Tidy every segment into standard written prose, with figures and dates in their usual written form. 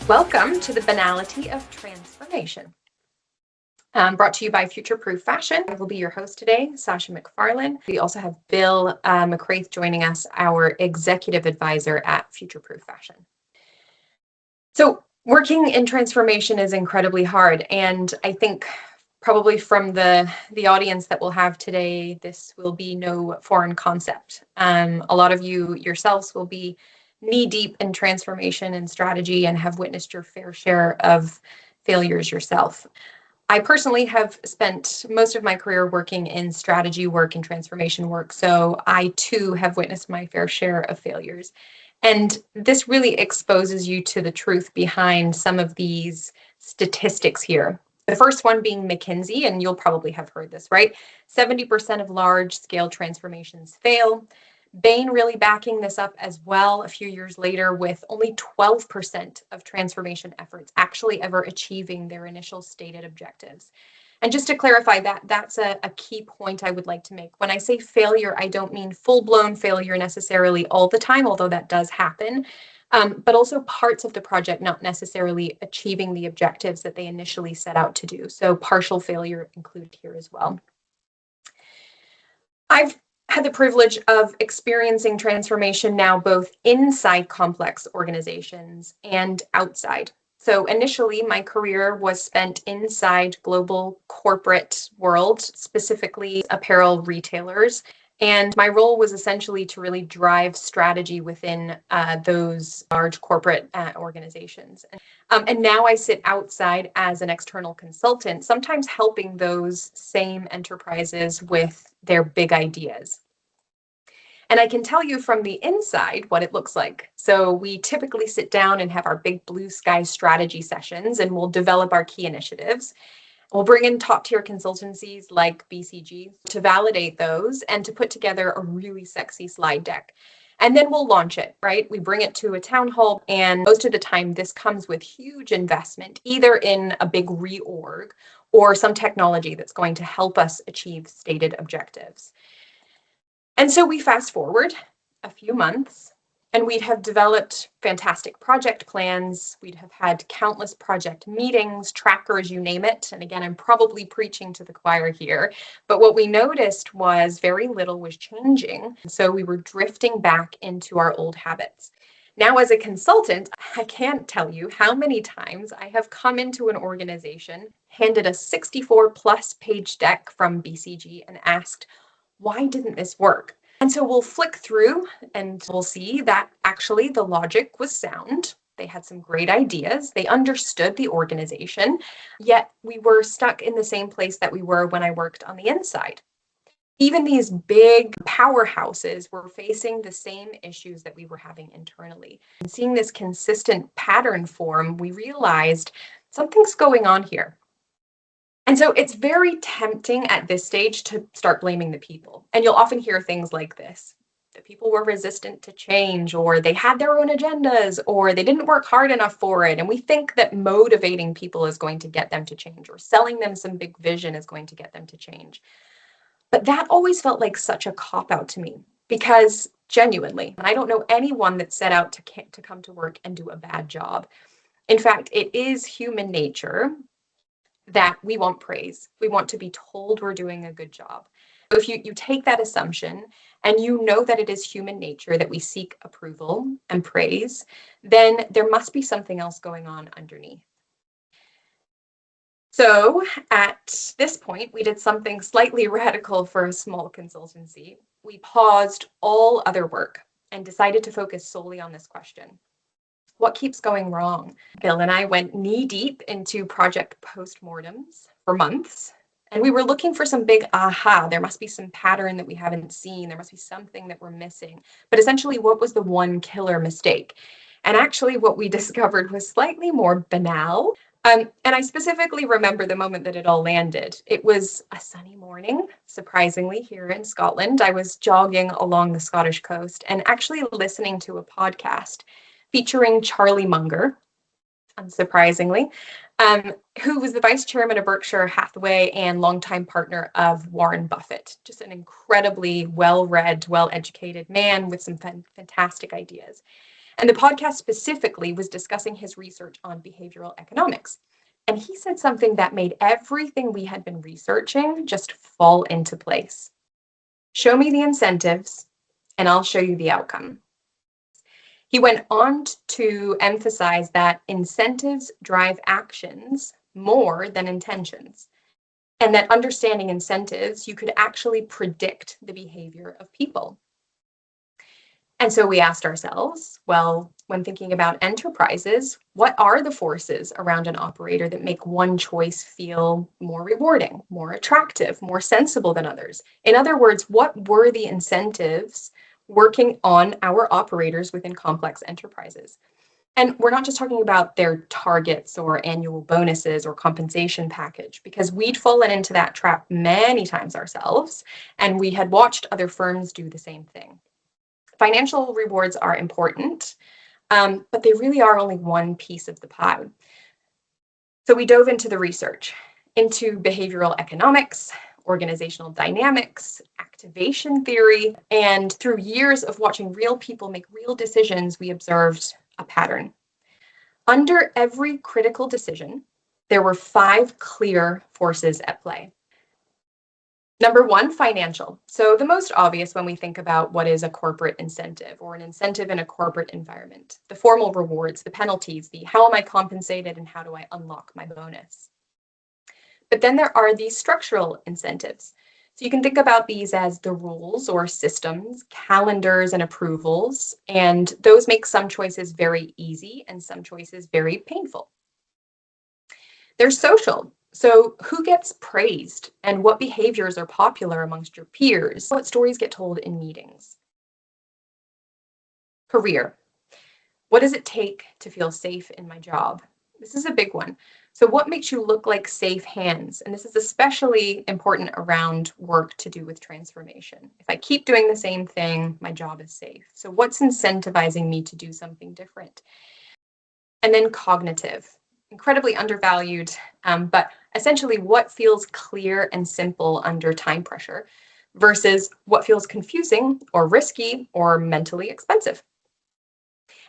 Welcome to the Banality of Transformation. Brought to you by Future Proof Fashion. I will be your host today, Sasha McFarlane. We also have Bill McCraith joining us, our executive advisor at Future Proof Fashion. So working in transformation is incredibly hard, and I think probably from the audience that we'll have today, this will be no foreign concept. A lot of you yourselves will be knee-deep in transformation and strategy and have witnessed your fair share of failures yourself. I personally have spent most of my career working in strategy work and transformation work, so I too have witnessed my fair share of failures. And this really exposes you to the truth behind some of these statistics here. The first one being McKinsey, and you'll probably have heard this, right? 70% of large-scale transformations fail. Bain really backing this up as well a few years later, with only 12% of transformation efforts actually ever achieving their initial stated objectives. And just to clarify that, that's a key point I would like to make. When I say failure, I don't mean full-blown failure necessarily all the time, although that does happen, but also parts of the project not necessarily achieving the objectives that they initially set out to do. So partial failure included here as well. I've had the privilege of experiencing transformation now both inside complex organizations and outside. So initially, my career was spent inside global corporate world, specifically apparel retailers. And my role was essentially to really drive strategy within those large corporate organizations. And now I sit outside as an external consultant, sometimes helping those same enterprises with their big ideas. And I can tell you from the inside what it looks like. So we typically sit down and have our big blue sky strategy sessions, and we'll develop our key initiatives. We'll bring in top tier consultancies like BCG to validate those and to put together a really sexy slide deck. And then we'll launch it, right? We bring it to a town hall, and most of the time this comes with huge investment, either in a big reorg or some technology that's going to help us achieve stated objectives. And so we fast forward a few months, and we'd have developed fantastic project plans. We'd have had countless project meetings, trackers, you name it. And again, I'm probably preaching to the choir here, but what we noticed was very little was changing. So we were drifting back into our old habits. Now, as a consultant, I can't tell you how many times I have come into an organization, handed a 64+ page deck from BCG and asked, why didn't this work? And so we'll flick through and we'll see that actually the logic was sound. They had some great ideas. They understood the organization, yet we were stuck in the same place that we were when I worked on the inside. Even these big powerhouses were facing the same issues that we were having internally. And seeing this consistent pattern form, we realized something's going on here. And so it's very tempting at this stage to start blaming the people. And you'll often hear things like this. The people were resistant to change, or they had their own agendas, or they didn't work hard enough for it. And we think that motivating people is going to get them to change, or selling them some big vision is going to get them to change. But that always felt like such a cop-out to me, because genuinely, I don't know anyone that set out to come to work and do a bad job. In fact, it is human nature that we want praise. We want to be told we're doing a good job. So if you take that assumption and you know that it is human nature that we seek approval and praise, then there must be something else going on underneath. So at this point, we did something slightly radical for a small consultancy. We paused all other work and decided to focus solely on this question. What keeps going wrong? Bill and I went knee deep into project postmortems for months, and we were looking for some big aha. There must be some pattern that we haven't seen. There must be something that we're missing. But essentially, what was the one killer mistake? And actually, what we discovered was slightly more banal. And I specifically remember the moment that it all landed. It was a sunny morning, surprisingly, here in Scotland. I was jogging along the Scottish coast and actually listening to a podcast featuring Charlie Munger, unsurprisingly, who was the vice chairman of Berkshire Hathaway and longtime partner of Warren Buffett. Just an incredibly well-read, well-educated man with some fantastic ideas. And the podcast specifically was discussing his research on behavioral economics. And he said something that made everything we had been researching just fall into place. Show me the incentives, and I'll show you the outcome. He went on to emphasize that incentives drive actions more than intentions, and that understanding incentives, you could actually predict the behavior of people. And so we asked ourselves, well, when thinking about enterprises, what are the forces around an operator that make one choice feel more rewarding, more attractive, more sensible than others? In other words, what were the incentives working on our operators within complex enterprises? And we're not just talking about their targets or annual bonuses or compensation package, because we'd fallen into that trap many times ourselves, and we had watched other firms do the same thing. Financial rewards are important, but they really are only one piece of the pie. So we dove into the research, into behavioral economics, organizational dynamics, activation theory, and through years of watching real people make real decisions, we observed a pattern. Under every critical decision, there were 5 clear forces at play. Number 1, financial. So the most obvious when we think about what is a corporate incentive or an incentive in a corporate environment. The formal rewards, the penalties, the how am I compensated and how do I unlock my bonus. But then there are these structural incentives. So you can think about these as the rules or systems, calendars and approvals, and those make some choices very easy and some choices very painful. They're social. So who gets praised and what behaviors are popular amongst your peers? What stories get told in meetings? Career. What does it take to feel safe in my job? This is a big one. So what makes you look like safe hands? And this is especially important around work to do with transformation. If I keep doing the same thing, my job is safe. So what's incentivizing me to do something different? And then cognitive. Incredibly undervalued, but essentially what feels clear and simple under time pressure versus what feels confusing or risky or mentally expensive.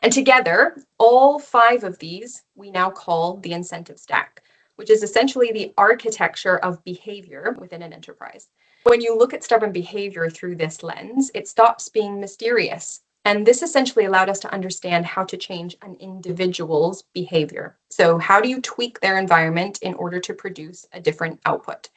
And together, all 5 of these we now call the incentive stack, which is essentially the architecture of behavior within an enterprise. When you look at stubborn behavior through this lens, it stops being mysterious. And this essentially allowed us to understand how to change an individual's behavior. So how do you tweak their environment in order to produce a different output?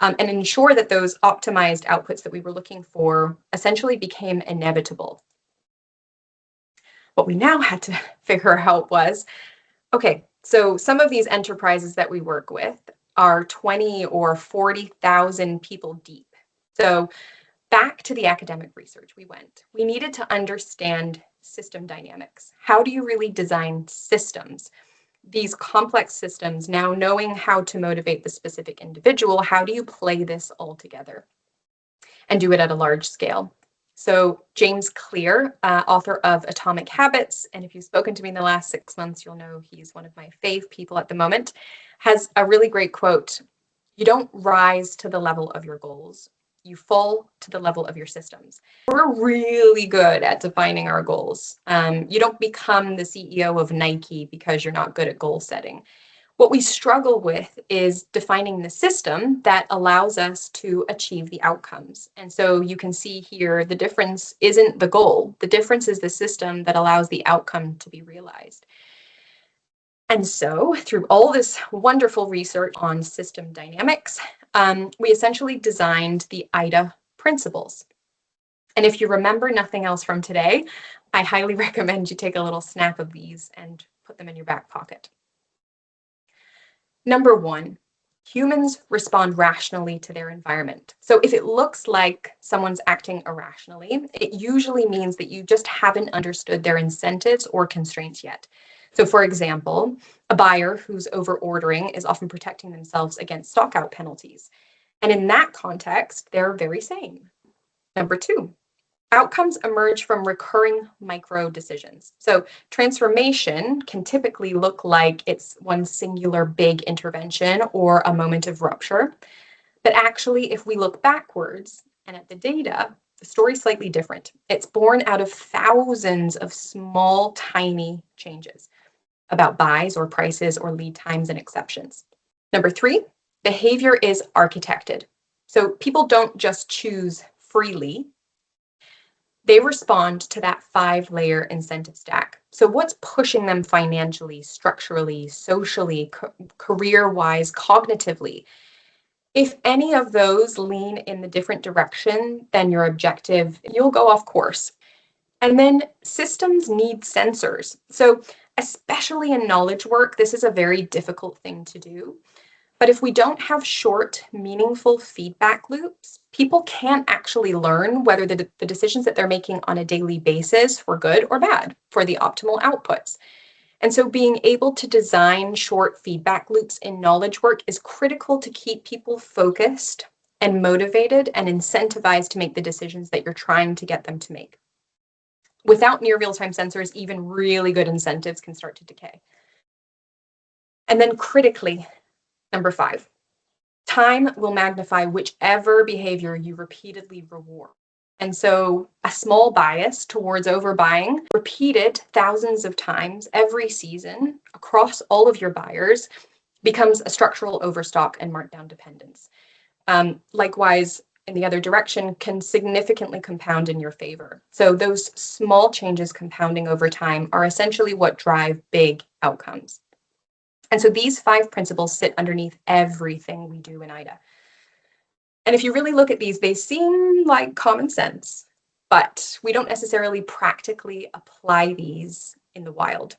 And ensure that those optimized outputs that we were looking for essentially became inevitable. What we now had to figure out was, okay, so some of these enterprises that we work with are 20 or 40,000 people deep. So back to the academic research we went. We needed to understand system dynamics. How do you really design systems? These complex systems, now knowing how to motivate the specific individual, how do you play this all together and do it at a large scale? So James Clear, author of Atomic Habits, and if you've spoken to me in the last 6 months, you'll know he's one of my fave people at the moment, has a really great quote. You don't rise to the level of your goals. You fall to the level of your systems. We're really good at defining our goals. You don't become the CEO of Nike because you're not good at goal setting. What we struggle with is defining the system that allows us to achieve the outcomes. And so you can see here, the difference isn't the goal. The difference is the system that allows the outcome to be realized. And so through all this wonderful research on system dynamics, we essentially designed the IDA principles. And if you remember nothing else from today, I highly recommend you take a little snap of these and put them in your back pocket. Number 1, humans respond rationally to their environment. So if it looks like someone's acting irrationally, it usually means that you just haven't understood their incentives or constraints yet. So for example, a buyer who's over-ordering is often protecting themselves against stockout penalties. And in that context, they're very sane. Number 2, outcomes emerge from recurring micro decisions. So transformation can typically look like it's one singular big intervention or a moment of rupture. But actually, if we look backwards and at the data, The story's slightly different. It's born out of thousands of small, tiny changes about buys or prices or lead times and exceptions. Number 3, behavior is architected. So people don't just choose freely. They respond to that 5-layer incentive stack. So what's pushing them financially, structurally, socially, career-wise, cognitively? If any of those lean in the different direction than your objective, you'll go off course. And then systems need sensors. So especially in knowledge work, this is a very difficult thing to do. But if we don't have short, meaningful feedback loops, people can't actually learn whether the decisions that they're making on a daily basis were good or bad for the optimal outputs. And so being able to design short feedback loops in knowledge work is critical to keep people focused and motivated and incentivized to make the decisions that you're trying to get them to make. Without near real-time sensors, even really good incentives can start to decay. And then critically, number 5, time will magnify whichever behavior you repeatedly reward. And so a small bias towards overbuying, repeated thousands of times every season across all of your buyers, becomes a structural overstock and markdown dependence. Likewise, in the other direction, can significantly compound in your favor. So those small changes compounding over time are essentially what drive big outcomes. And so these 5 principles sit underneath everything we do in IDA. And if you really look at these, they seem like common sense, but we don't necessarily practically apply these in the wild.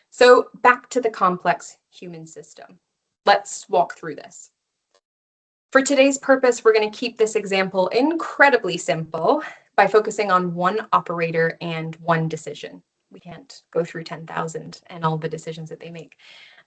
So back to the complex human system. Let's walk through this. For today's purpose, we're going to keep this example incredibly simple by focusing on one operator and one decision. We can't go through 10,000 and all the decisions that they make.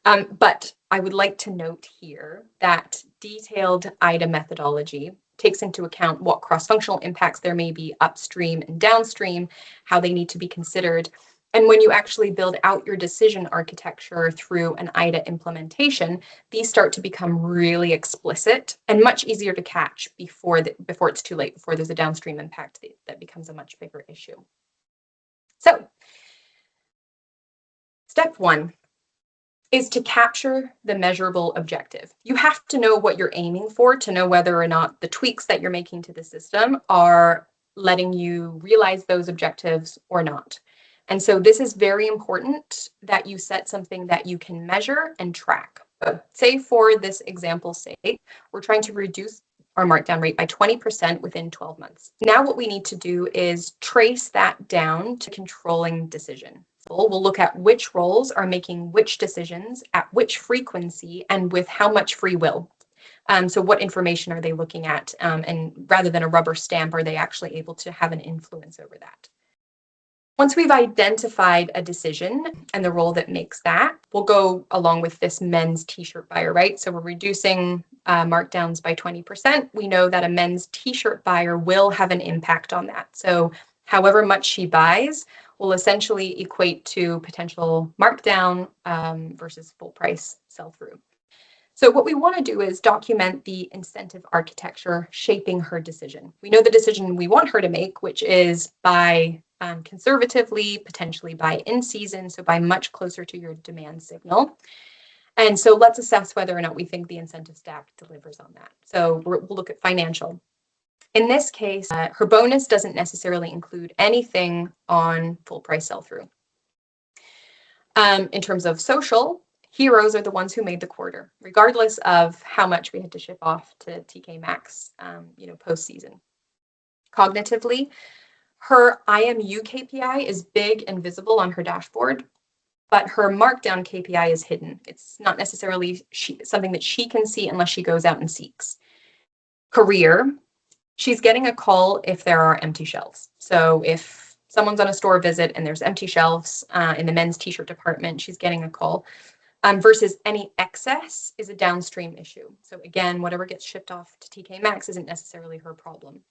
But I would like to note here that detailed IDA methodology takes into account what cross-functional impacts there may be upstream and downstream, how they need to be considered. And when you actually build out your decision architecture through an IDA implementation, these start to become really explicit and much easier to catch before it's too late, before there's a downstream impact that becomes a much bigger issue. So, step 1 is to capture the measurable objective. You have to know what you're aiming for to know whether or not the tweaks that you're making to the system are letting you realize those objectives or not. And so this is very important that you set something that you can measure and track. Say for this example's sake, we're trying to reduce our markdown rate by 20% within 12 months. Now what we need to do is trace that down to controlling decision. So we'll look at which roles are making which decisions at which frequency and with how much free will. So what information are they looking at? And rather than a rubber stamp, are they actually able to have an influence over that? Once we've identified a decision and the role that makes that, we'll go along with this men's t-shirt buyer, right? So we're reducing markdowns by 20%. We know that a men's t-shirt buyer will have an impact on that. So however much she buys will essentially equate to potential markdown versus full price sell-through. So what we want to do is document the incentive architecture shaping her decision. We know the decision we want her to make, which is buy conservatively, potentially buy in season, so buy much closer to your demand signal. And so let's assess whether or not we think the incentive stack delivers on that. So we'll look at financial. In this case, her bonus doesn't necessarily include anything on full price sell-through. In terms of social, heroes are the ones who made the quarter, regardless of how much we had to ship off to TK Maxx, post-season. Cognitively, her IMU KPI is big and visible on her dashboard, but her markdown KPI is hidden. It's not necessarily something that she can see unless she goes out and seeks. Career, she's getting a call if there are empty shelves. So if someone's on a store visit and there's empty shelves in the men's t-shirt department, she's getting a call. Versus any excess is a downstream issue. So again, whatever gets shipped off to TK Maxx isn't necessarily her problem.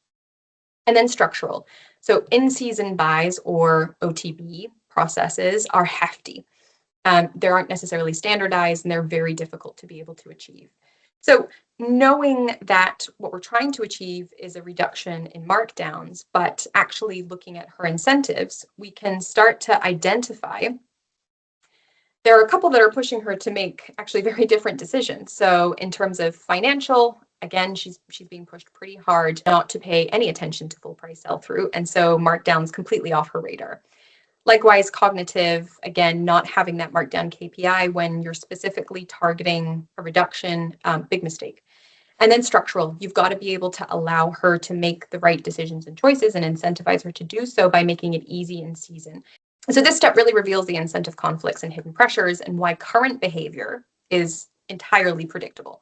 And then structural. So in-season buys or OTB processes are hefty. They aren't necessarily standardized and they're very difficult to be able to achieve. So knowing that what we're trying to achieve is a reduction in markdowns, but actually looking at her incentives, we can start to identify there are a couple that are pushing her to make actually very different decisions. So in terms of financial, again, she's being pushed pretty hard not to pay any attention to full price sell-through, and so markdowns completely off her radar. Likewise, cognitive, again, not having that markdown KPI when you're specifically targeting a reduction, big mistake. And then structural, you've got to be able to allow her to make the right decisions and choices and incentivize her to do so by making it easy in season. So this step really reveals the incentive conflicts and hidden pressures and why current behavior is entirely predictable.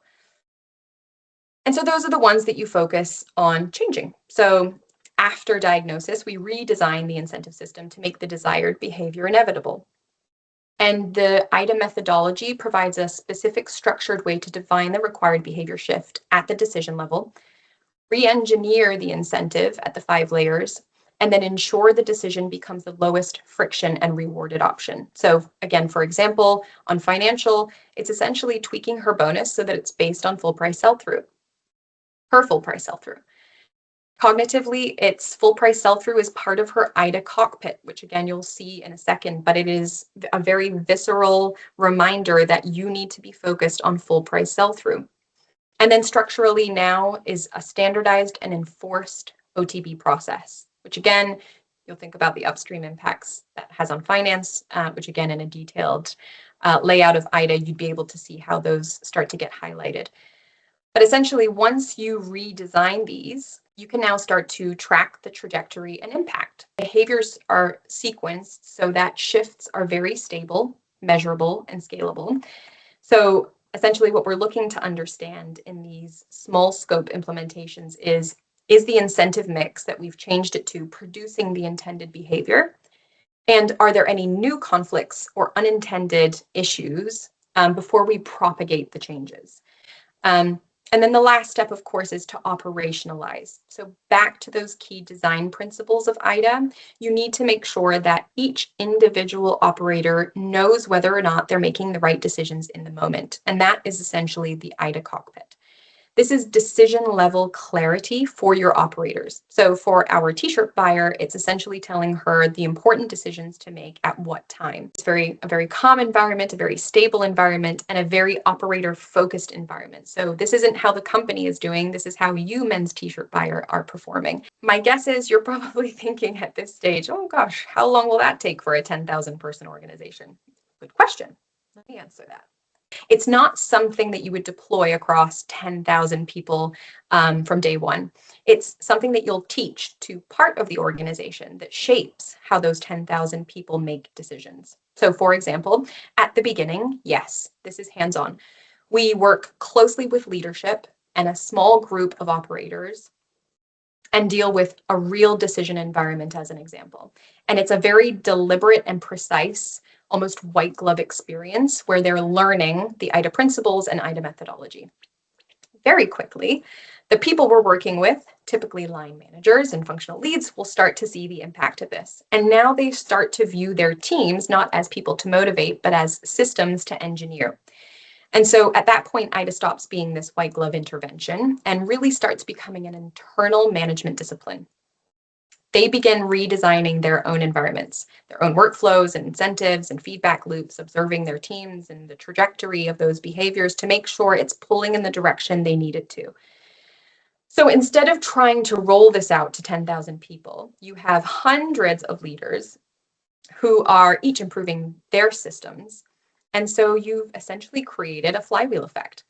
And so those are the ones that you focus on changing. So after diagnosis, we redesign the incentive system to make the desired behavior inevitable. And the IDA methodology provides a specific structured way to define the required behavior shift at the decision level, re-engineer the incentive at the 5 layers, and then ensure the decision becomes the lowest friction and rewarded option. So again, for example, on financial, it's essentially tweaking her bonus so that it's based on full price sell-through, her full price sell-through. Cognitively, its full price sell-through is part of her IDA cockpit, which again, you'll see in a second, but it is a very visceral reminder that you need to be focused on full price sell-through. And then structurally now is a standardized and enforced OTB process, which again, you'll think about the upstream impacts that has on finance, which again, in a detailed layout of IDA, you'd be able to see how those start to get highlighted. But essentially, once you redesign these, you can now start to track the trajectory and impact. Behaviors are sequenced so that shifts are very stable, measurable, and scalable. So essentially what we're looking to understand in these small scope implementations is the incentive mix that we've changed it to producing the intended behavior? And are there any new conflicts or unintended issues before we propagate the changes? And then the last step, of course, is to operationalize. So back to those key design principles of IDA, you need to make sure that each individual operator knows whether or not they're making the right decisions in the moment. And that is essentially the IDA cockpit. This is decision level clarity for your operators. So for our t-shirt buyer, it's essentially telling her the important decisions to make at what time. It's a very calm environment, a very stable environment, and a very operator focused environment. So this isn't how the company is doing. This is how you, men's t-shirt buyer, are performing. My guess is you're probably thinking at this stage, oh gosh, how long will that take for a 10,000 person organization? Good question. Let me answer that. It's not something that you would deploy across 10,000 people from day one. It's something that you'll teach to part of the organization that shapes how those 10,000 people make decisions. So for example, at the beginning, yes, this is hands-on. We work closely with leadership and a small group of operators and deal with a real decision environment as an example. And it's a very deliberate and precise, almost white glove experience where they're learning the IDA principles and IDA methodology. Very quickly, the people we're working with, typically line managers and functional leads, will start to see the impact of this. And now they start to view their teams not as people to motivate, but as systems to engineer. And so at that point, IDA stops being this white glove intervention and really starts becoming an internal management discipline. They begin redesigning their own environments, their own workflows and incentives and feedback loops, observing their teams and the trajectory of those behaviors to make sure it's pulling in the direction they need it to. So instead of trying to roll this out to 10,000 people, you have hundreds of leaders who are each improving their systems. And so you've essentially created a flywheel effect.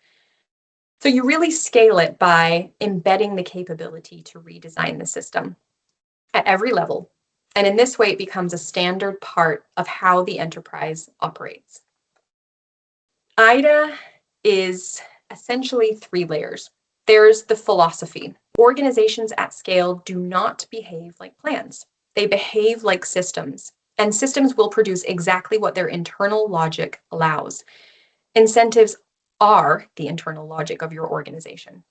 So you really scale it by embedding the capability to redesign the system at every level. And in this way, it becomes a standard part of how the enterprise operates. IDA is essentially 3 layers. There's the philosophy. Organizations at scale do not behave like plans. They behave like systems. And systems will produce exactly what their internal logic allows. Incentives are the internal logic of your organization.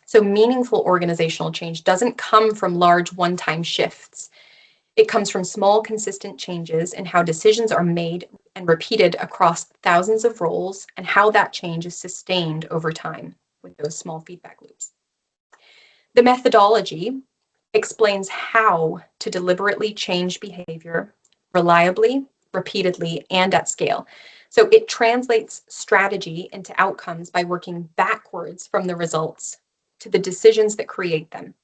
So meaningful organizational change doesn't come from large one-time shifts. It comes from small, consistent changes in how decisions are made and repeated across thousands of roles and how that change is sustained over time. with those small feedback loops. The methodology explains how to deliberately change behavior reliably, repeatedly, and at scale. So it translates strategy into outcomes by working backwards from the results to the decisions that create them,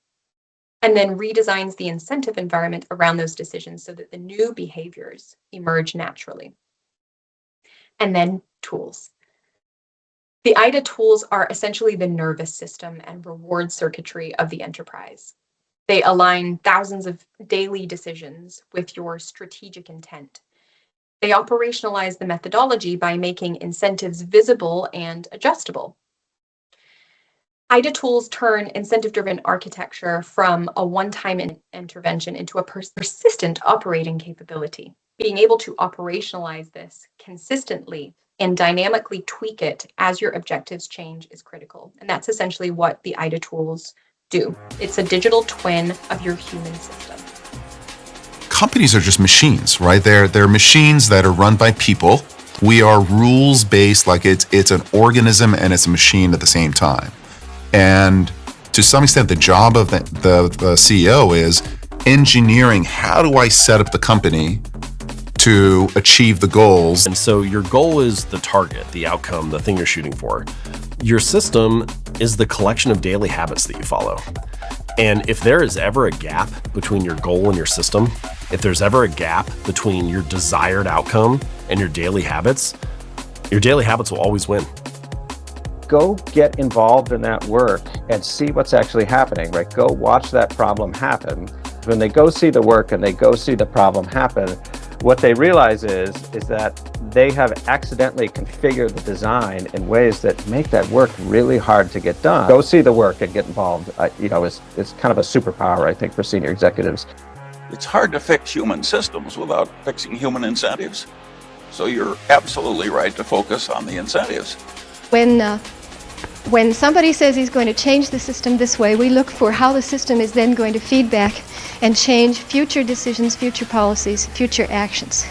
and then redesigns the incentive environment around those decisions so that the new behaviors emerge naturally. And then tools. The IDA tools are essentially the nervous system and reward circuitry of the enterprise. They align thousands of daily decisions with your strategic intent. They operationalize the methodology by making incentives visible and adjustable. IDA tools turn incentive-driven architecture from a one-time intervention into a persistent operating capability. Being able to operationalize this consistently and dynamically tweak it as your objectives change is critical. And that's essentially what the IDA tools do. It's a digital twin of your human system. Companies are just machines, right? They're machines that are run by people. We are rules-based, like it's an organism and it's a machine at the same time. And to some extent, the job of the CEO is engineering, how do I set up the company to achieve the goals? And so your goal is the target, the outcome, the thing you're shooting for. Your system is the collection of daily habits that you follow. And if there is ever a gap between your goal and your system, if there's ever a gap between your desired outcome and your daily habits will always win. Go get involved in that work and see what's actually happening, right? Go watch that problem happen. When they go see the work and they go see the problem happen, what they realize is that they have accidentally configured the design in ways that make that work really hard to get done. Go see the work and get involved. It's kind of a superpower, I think, for senior executives. It's hard to fix human systems without fixing human incentives. So you're absolutely right to focus on the incentives. When somebody says he's going to change the system this way, we look for how the system is then going to feedback and change future decisions, future policies, future actions.